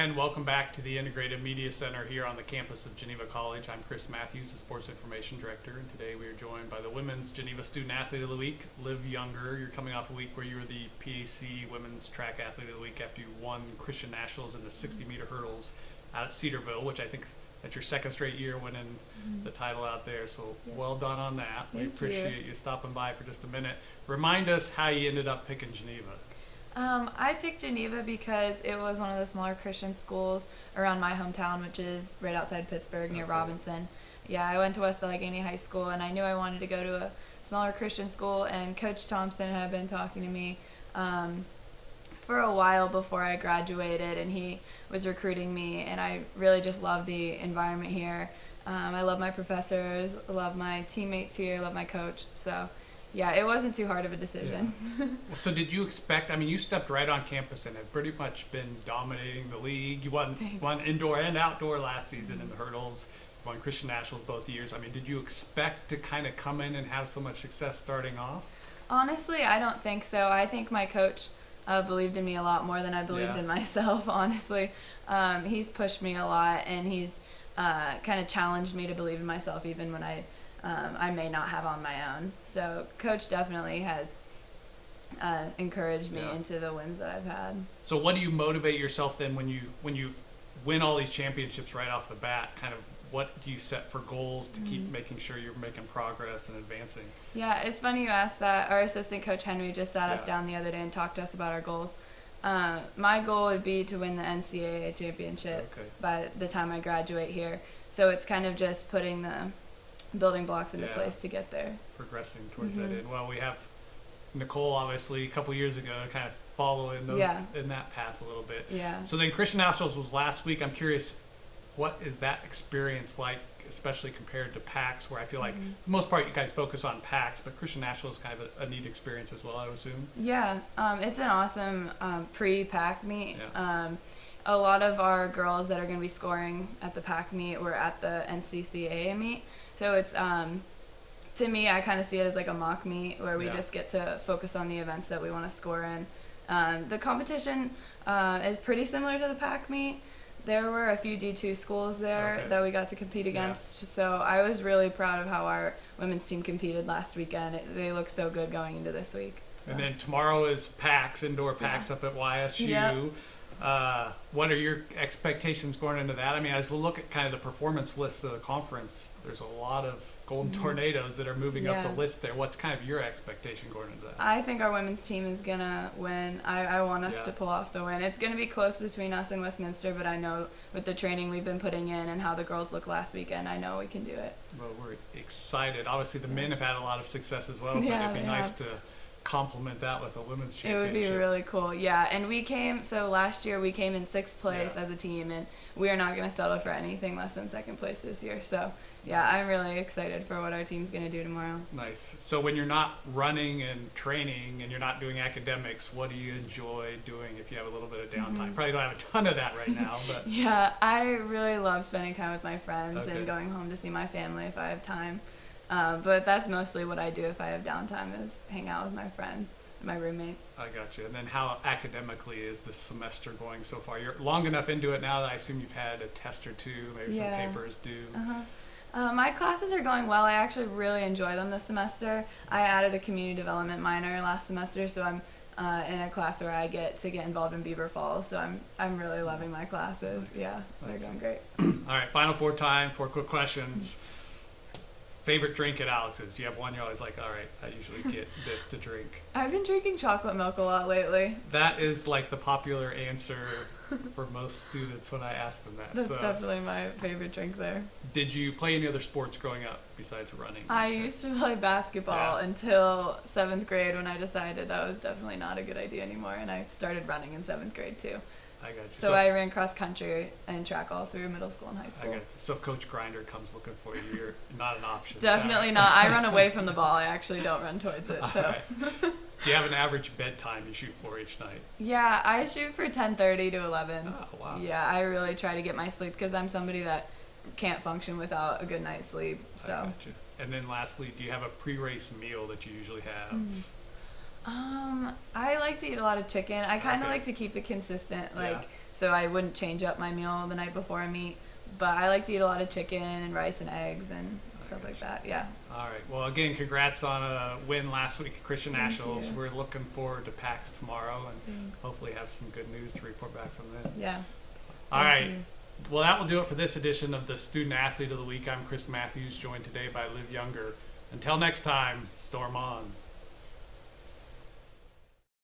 and welcome back to the Integrated Media Center here on the campus of Geneva College. I'm Chris Matthews, the Sports Information Director, and today we are joined by the Women's Geneva Student Athlete of the Week, Liv Younger. You're coming off a week where you were the PAC Women's Track Athlete of the Week after you won Christian Nationals in the 60-meter hurdles out at Cedarville, which I think that's your second straight year winning the title out there, so well done on that. We appreciate you stopping by for just a minute. Remind us how you ended up picking Geneva. I picked Geneva because it was one of the smaller Christian schools around my hometown, which is right outside Pittsburgh near Robinson. Yeah, I went to West Allegheny High School, and I knew I wanted to go to a smaller Christian school, and Coach Thompson had been talking to me for a while before I graduated, and he was recruiting me, and I really just love the environment here. I love my professors, love my teammates here, love my coach, so yeah, it wasn't too hard of a decision. Yeah. Well, so did you expect, I mean, you stepped right on campus and have pretty much been dominating the league. You won indoor and outdoor last season in the hurdles, won Christian Nationals both years. I mean, did you expect to kind of come in and have so much success starting off? Honestly, I don't think so. I think my coach believed in me a lot more than I believed in myself, honestly. He's pushed me a lot, and he's kind of challenged me to believe in myself even when I may not have on my own. So Coach definitely has encouraged me into the wins that I've had. So what do you motivate yourself then when you win all these championships right off the bat? Kind of what do you set for goals to keep making sure you're making progress and advancing? Yeah, it's funny you asked that. Our assistant coach Henry just sat us down the other day and talked to us about our goals. My goal would be to win the NCAA championship by the time I graduate here. So it's kind of just putting the building blocks into place to get there. Progressing towards that end. Well, we have Nicole, obviously, a couple years ago, kind of following those in that path a little bit. Yeah. So then Christian Nationals was last week. I'm curious, what is that experience like, especially compared to PAX, where I feel like for the most part you guys focus on PAX, but Christian Nationals is kind of a neat experience as well, I would assume. Yeah, it's an awesome pre-PAC meet. Yeah. A lot of our girls that are going to be scoring at the PAC meet were at the NCCAA meet. So it's, to me, I kind of see it as like a mock meet where we just get to focus on the events that we want to score in. The competition is pretty similar to the PAC meet. There were a few D2 schools there that we got to compete against. So I was really proud of how our women's team competed last weekend. They look so good going into this week. And then tomorrow is PAX, indoor PAX up at YSU. Yep. What are your expectations going into that? I mean, as we look at kind of the performance list of the conference, there's a lot of Golden Tornadoes that are moving up the list there. What's kind of your expectation going into that? I think our women's team is going to win. I want us to pull off the win. It's going to be close between us and Westminster, but I know with the training we've been putting in and how the girls looked last weekend, I know we can do it. Well, we're excited. Obviously, the men have had a lot of success as well, but it'd be nice to complement that with a women's championship. It would be really cool. Yeah, and so last year we came in 6th place as a team, and we are not going to settle for anything less than 2nd place this year. So yeah, I'm really excited for what our team's going to do tomorrow. Nice. So when you're not running and training and you're not doing academics, what do you enjoy doing if you have a little bit of downtime? Probably don't have a ton of that right now, but yeah, I really love spending time with my friends and going home to see my family if I have time. But that's mostly what I do if I have downtime, is hang out with my friends and my roommates. I got you. And then how academically is this semester going so far? You're long enough into it now that I assume you've had a test or two, maybe some papers due. My classes are going well. I actually really enjoy them this semester. I added a community development minor last semester, so I'm in a class where I get to get involved in Beaver Falls, so I'm really loving my classes. Nice. Yeah, they're going great. All right, final four quick questions. Favorite drink at Alex's? Do you have one you're always like, all right, I usually get this to drink? I've been drinking chocolate milk a lot lately. That is like the popular answer for most students when I ask them that. That's definitely my favorite drink there. Did you play any other sports growing up besides running? I used to play basketball until 7th grade when I decided that was definitely not a good idea anymore, and I started running in 7th grade too. I got you. So I ran cross country and track all through middle school and high school. I got you. So if Coach Grinder comes looking for you, you're not an option. Definitely not. I run away from the ball. I actually don't run towards it. So. Right. Do you have an average bedtime you shoot for each night? Yeah, I shoot for 10:30 to 11. Oh, wow. Yeah, I really try to get my sleep because I'm somebody that can't function without a good night's sleep. So. I got you. And then lastly, do you have a pre-race meal that you usually have? I like to eat a lot of chicken. I kind of like to keep it consistent. Like so I wouldn't change up my meal the night before I meet. But I like to eat a lot of chicken and rice and eggs and stuff like that. Yeah. All right. Well, again, congrats on a win last week at Christian Thank Nationals. you. We're looking forward to PAX tomorrow and Thanks. hopefully have some good news to report back from them. Yeah. All right. Thank you. Well, that will do it for this edition of the Student Athlete of the Week. I'm Chris Matthews, joined today by Liv Younger. Until next time, storm on.